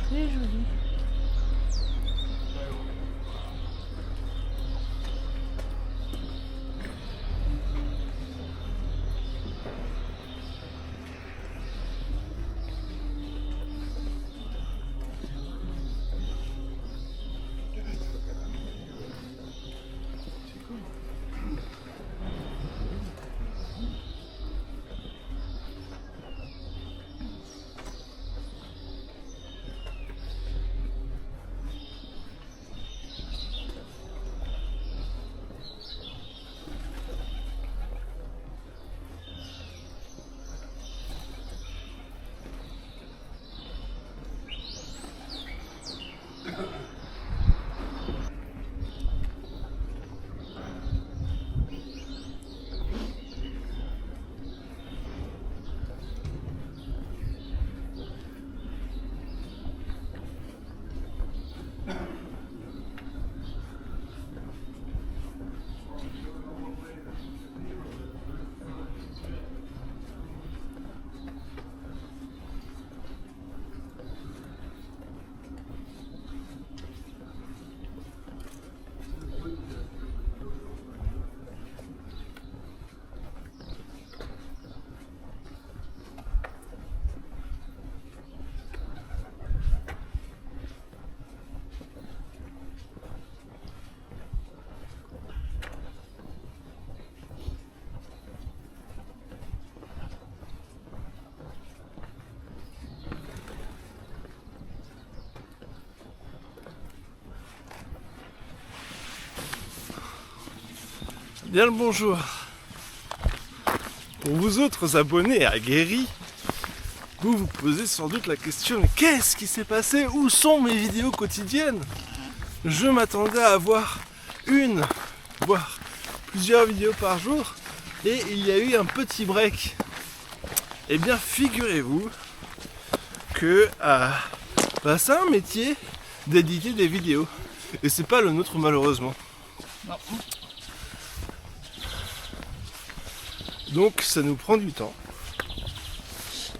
très joli. Bien le bonjour. Pour vous autres abonnés aguerris, vous vous posez sans doute la question, mais qu'est-ce qui s'est passé? Où sont mes vidéos quotidiennes? Je m'attendais à avoir une, voire plusieurs vidéos par jour, et il y a eu un petit break. Eh bien, figurez-vous que c'est un métier d'éditer des vidéos, et c'est pas le nôtre malheureusement. Non. Donc ça nous prend du temps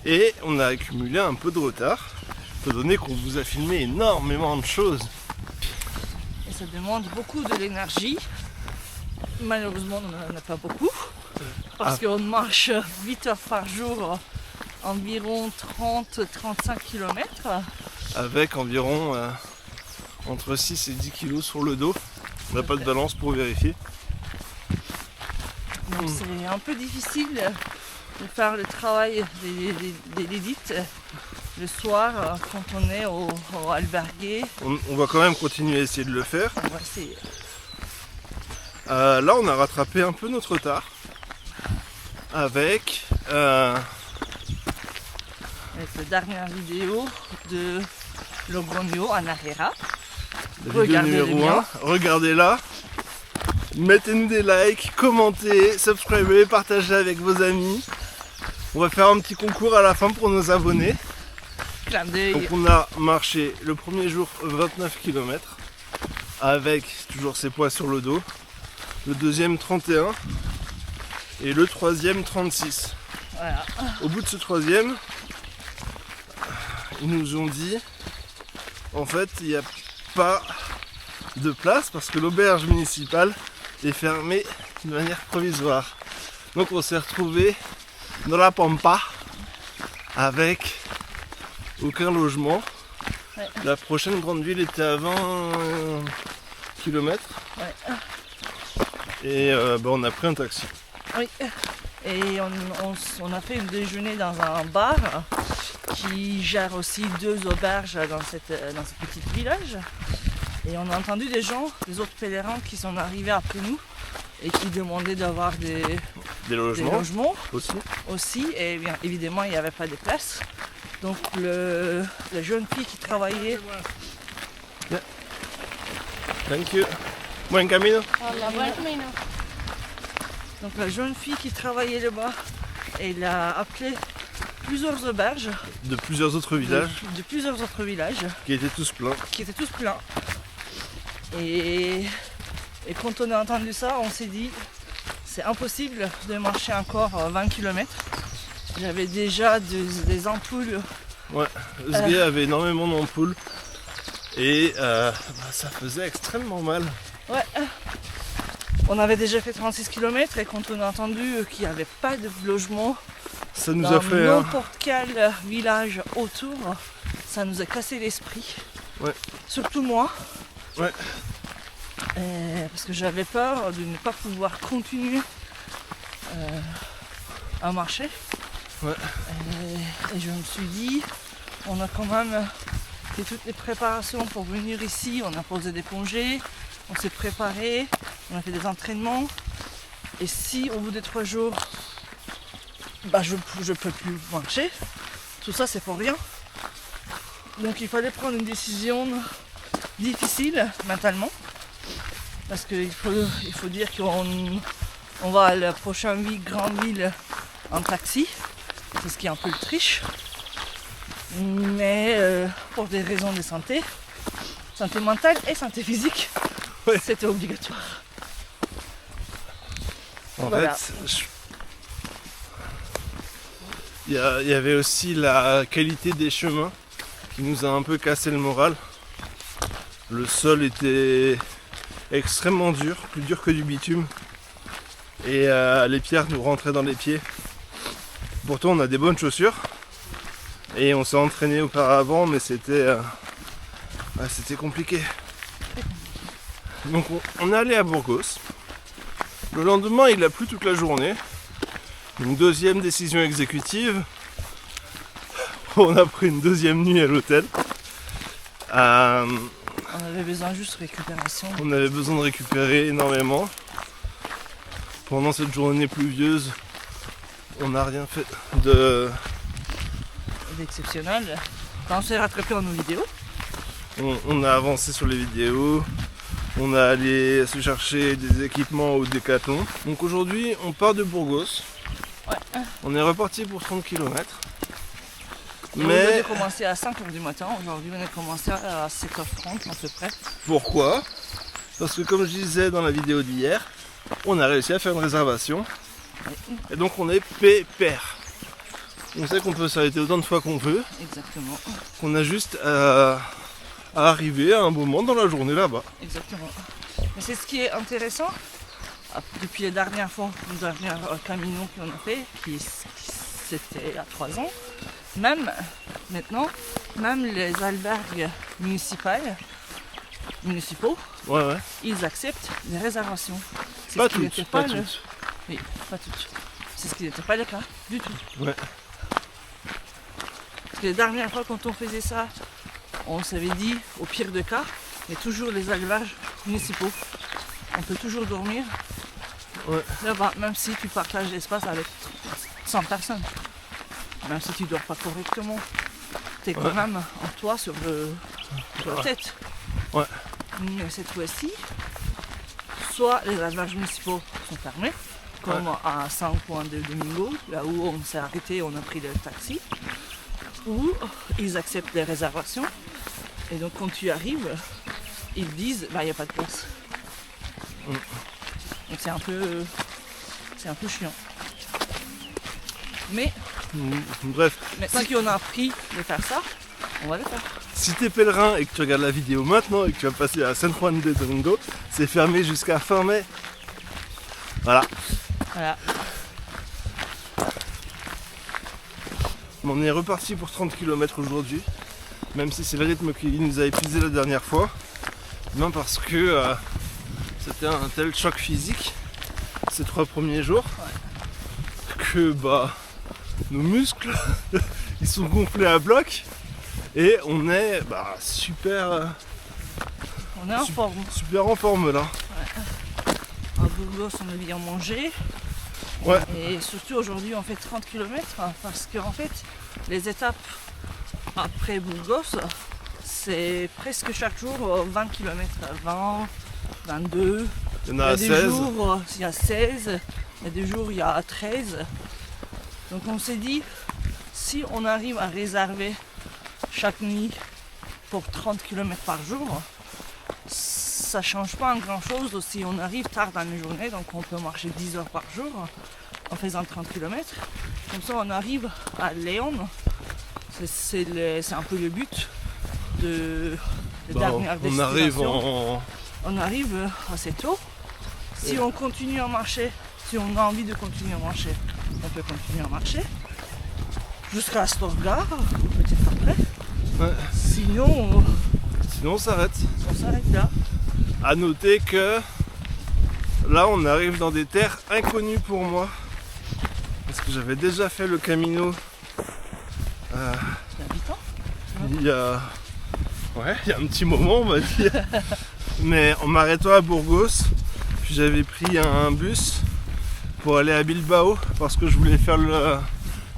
et on a accumulé un peu de retard, étant donné qu'on vous a filmé énormément de choses. Et ça demande beaucoup de l'énergie. Malheureusement, on n'en a pas beaucoup. Parce qu'on marche 8 heures par jour, environ 30-35 km. Avec environ entre 6 et 10 kilos sur le dos. On n'a pas de balance pour vérifier. Donc c'est un peu difficile de faire le travail de l'édit le soir quand on est au albergué. On va quand même continuer à essayer de le faire. On va essayer. Là on a rattrapé un peu notre retard avec Avec la dernière vidéo de Logroño à Narera. la vidéo numéro 1. Regardez-la. Mettez-nous des likes, commentez, subscribez, partagez avec vos amis. On va faire un petit concours à la fin pour nos abonnés. Clin d'œil. Donc on a marché le premier jour 29 km avec toujours ses poids sur le dos. Le deuxième 31 et le troisième 36. Voilà. Au bout de ce troisième, ils nous ont dit en fait il n'y a pas de place parce que l'auberge municipale est fermée de manière provisoire. Donc on s'est retrouvé dans la pampa avec aucun logement. Ouais. La prochaine grande ville était à 20 km Ouais. et on a pris un taxi. Oui. Et on a fait un déjeuner dans un bar qui gère aussi 2 auberges dans ce petit village. Et on a entendu des gens, des autres pèlerins qui sont arrivés après nous et qui demandaient d'avoir des logements aussi. Et bien évidemment, il n'y avait pas de place. Donc la jeune fille qui travaillait. Thank you. Buen camino. Donc la jeune fille qui travaillait là-bas, elle a appelé plusieurs auberges De plusieurs autres villages de plusieurs autres villages qui étaient tous pleins. qui étaient tous pleins. Et quand on a entendu ça, on s'est dit c'est impossible de marcher encore 20 km. J'avais déjà des ampoules Ouais, Özge avait énormément d'ampoules et ça faisait extrêmement mal. Ouais. On avait déjà fait 36 km et quand on a entendu qu'il n'y avait pas de logement Ça nous dans a fait... n'importe quel village autour, ça nous a cassé l'esprit. Ouais. Surtout moi. Ouais. Parce que j'avais peur de ne pas pouvoir continuer à marcher. Ouais. Et je me suis dit, on a quand même fait toutes les préparations pour venir ici. On a posé des congés, on s'est préparé, on a fait des entraînements. Et si au bout des 3 jours, je peux plus marcher, tout ça c'est pour rien. Donc il fallait prendre une décision difficile mentalement. Parce qu'il faut dire qu'on va à la prochaine grande ville en taxi. C'est ce qui est un peu le triche. Mais pour des raisons de santé mentale et santé physique, ouais. C'était obligatoire. En Voilà. fait, il y avait aussi la qualité des chemins qui nous a un peu cassé le moral. Le sol était extrêmement dur, plus dur que du bitume. Et les pierres nous rentraient dans les pieds. Pourtant on a des bonnes chaussures. Et on s'est entraîné auparavant, mais c'était compliqué. Donc on est allé à Burgos. Le lendemain il a plu toute la journée. Une deuxième décision exécutive. On a pris une deuxième nuit à l'hôtel. On avait besoin juste de récupération. On avait besoin de récupérer énormément. Pendant cette journée pluvieuse, on n'a rien fait D'exceptionnel. On s'est rattrapé dans nos vidéos. On a avancé sur les vidéos. On a allé se chercher des équipements au Décathlon. Donc aujourd'hui, on part de Burgos. Ouais. On est reparti pour 30 km. On devait commencer à 5h du matin. Aujourd'hui, on a commencé à 7h30 à peu près. Pourquoi ? Parce que comme je disais dans la vidéo d'hier, on a réussi à faire une réservation. Et donc on est pépère. On sait qu'on peut s'arrêter autant de fois qu'on veut. Exactement. Qu'on a juste à arriver à un moment dans la journée là-bas. Exactement. Mais c'est ce qui est intéressant. Depuis la dernière fois, le dernier Camino qu'on a fait, c'était il y a 3 ans, même maintenant, même les albergues municipaux, Ouais. ils acceptent les réservations. C'est Pas ce qui toutes, n'était pas le- toutes. Oui, pas toutes. C'est ce qui n'était pas le cas du tout. Ouais. Parce que la dernière fois quand on faisait ça, on s'avait dit au pire des cas, il y a toujours les albergues municipaux. On peut toujours dormir Ouais. là-bas, même si tu partages l'espace avec 100 personnes. Même si tu dors pas correctement, t'es quand Ouais. même en toi sur la Ouais. tête. Ouais. Mais cette fois-ci, soit les albergues municipaux sont fermés, comme à San Juan de Domingo, là où on s'est arrêté, on a pris le taxi, ou ils acceptent les réservations. Et donc quand tu arrives, ils disent il n'y a pas de place. Donc c'est un peu chiant. Mais Bref, maintenant qu'on a appris de faire ça, on va le faire. si t'es pèlerin et que tu regardes la vidéo maintenant et que tu vas passer à San Juan de Domingo, c'est fermé jusqu'à fin mai. Voilà. Voilà. On est reparti pour 30 km aujourd'hui, même si c'est le rythme qui nous a épuisé la dernière fois. Non, parce que c'était un tel choc physique ces 3 premiers jours que nos muscles ils sont gonflés à bloc et on est super On est en forme. super en forme là. À Burgos, on a bien mangé. Ouais. Et surtout aujourd'hui, on fait 30 km parce qu'en fait, les étapes après Burgos, c'est presque chaque jour 20 km. 20, 22. Il y en Il y a a à des 16. jours, il y a 16. Il y a des jours, il y a 13. Donc on s'est dit, si on arrive à réserver chaque nuit pour 30 km par jour, ça change pas grand chose si on arrive tard dans la journée, donc on peut marcher 10 heures par jour en faisant 30 km. Comme ça on arrive à Léon, C'est un peu le but de Bah, dernière on arrive destination. en... On arrive assez tôt. Si on continue à marcher, si on a envie de continuer à marcher, on peut continuer à marcher jusqu'à Storgard ou peut-être après. Ouais. Sinon, Sinon on s'arrête. on s'arrête là. À noter que là on arrive dans des terres inconnues pour moi. Parce que j'avais déjà fait le Camino C'est habitant. il y a... Ouais, il y a un petit moment on va dire. Mais en m'arrêtant à Burgos, puis j'avais pris un bus pour aller à Bilbao parce que je voulais faire le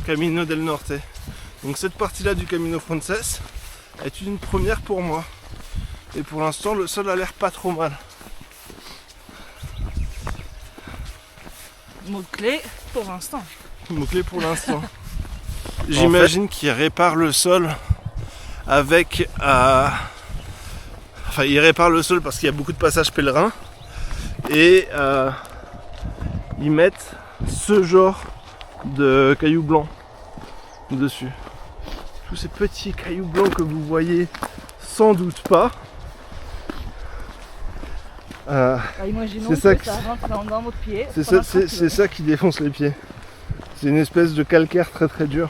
Camino del Norte. Donc cette partie-là du Camino Frances est une première pour moi. Et pour l'instant le sol a l'air pas trop mal. Mot-clé pour l'instant. Mot-clé pour l'instant. J'imagine qu'il répare le sol avec... Enfin, il répare le sol parce qu'il y a beaucoup de passages pèlerins. Et ils mettent ce genre de cailloux blancs dessus. Tous ces petits cailloux blancs que vous voyez sans doute pas. Imaginons c'est ça que ça rentre dans votre pied. C'est ça qui défonce les pieds. C'est une espèce de calcaire très très dur.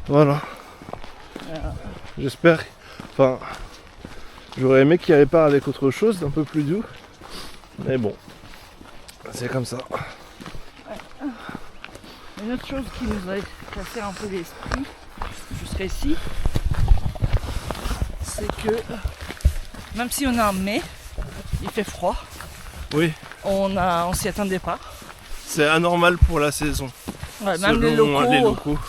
Voilà. J'espère. Enfin, j'aurais aimé qu'il répare avec autre chose d'un peu plus doux. Mais bon, c'est comme ça. Une autre chose qui nous a cassé un peu l'esprit jusqu'ici, c'est que même si on est en mai, il fait froid. Oui, On s'y attendait pas. c'est anormal pour la saison. Ouais, même selon les locaux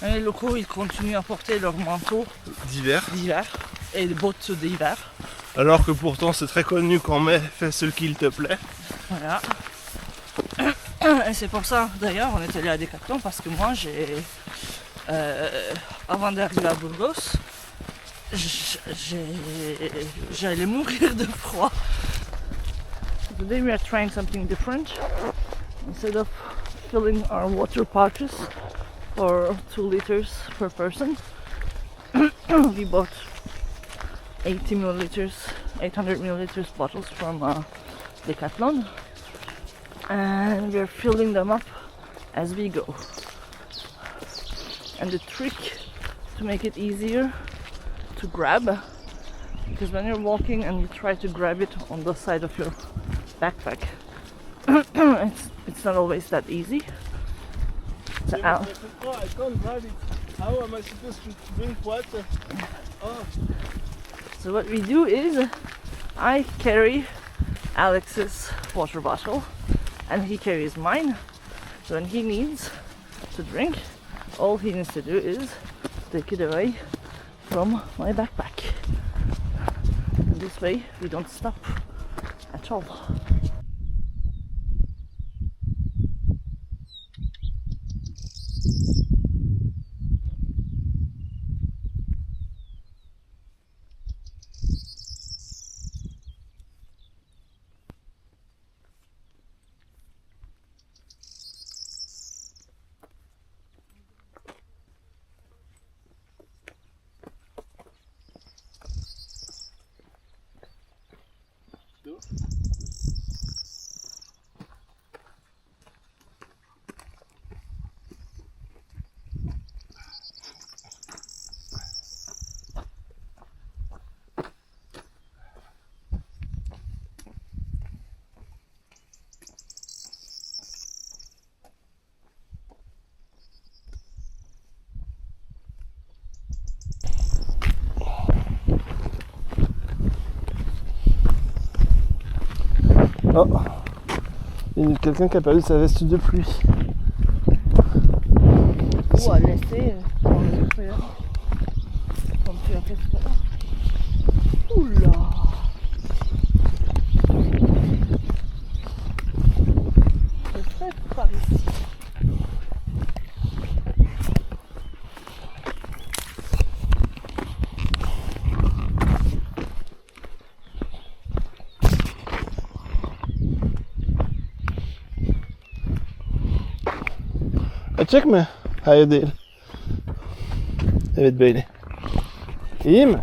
même les locaux, ils continuent à porter leurs manteaux d'hiver. d'hiver et des bottes d'hiver. Alors que pourtant c'est très connu qu'en mai, fais ce qu'il te plaît. Voilà. Et c'est pour ça, d'ailleurs, on est allé à Decathlon parce que moi, avant d'arriver à Burgos, j'allais mourir de froid. Today we are trying something different. Instead of filling our water pouches for 2 liters per person, we bought 800 milliliters bottles from Decathlon, and we're filling them up as we go. And the trick to make it easier to grab, because when you're walking and you try to grab it on the side of your backpack, it's not always that easy. So, I can't grab it. How am I supposed to drink water? Oh. so what we do is I carry Alex's water bottle and he carries mine. So when he needs to drink, all he needs to do is take it away from my backpack. And this way we don't stop at all. Oh, il y a quelqu'un qui a perdu sa veste de pluie. Ou à laisser dans le extérieur, comme tu as fait tout à l'heure. Oula! C'est très par ici. Check me. Hayır değil. Evet böyle. İyi mi?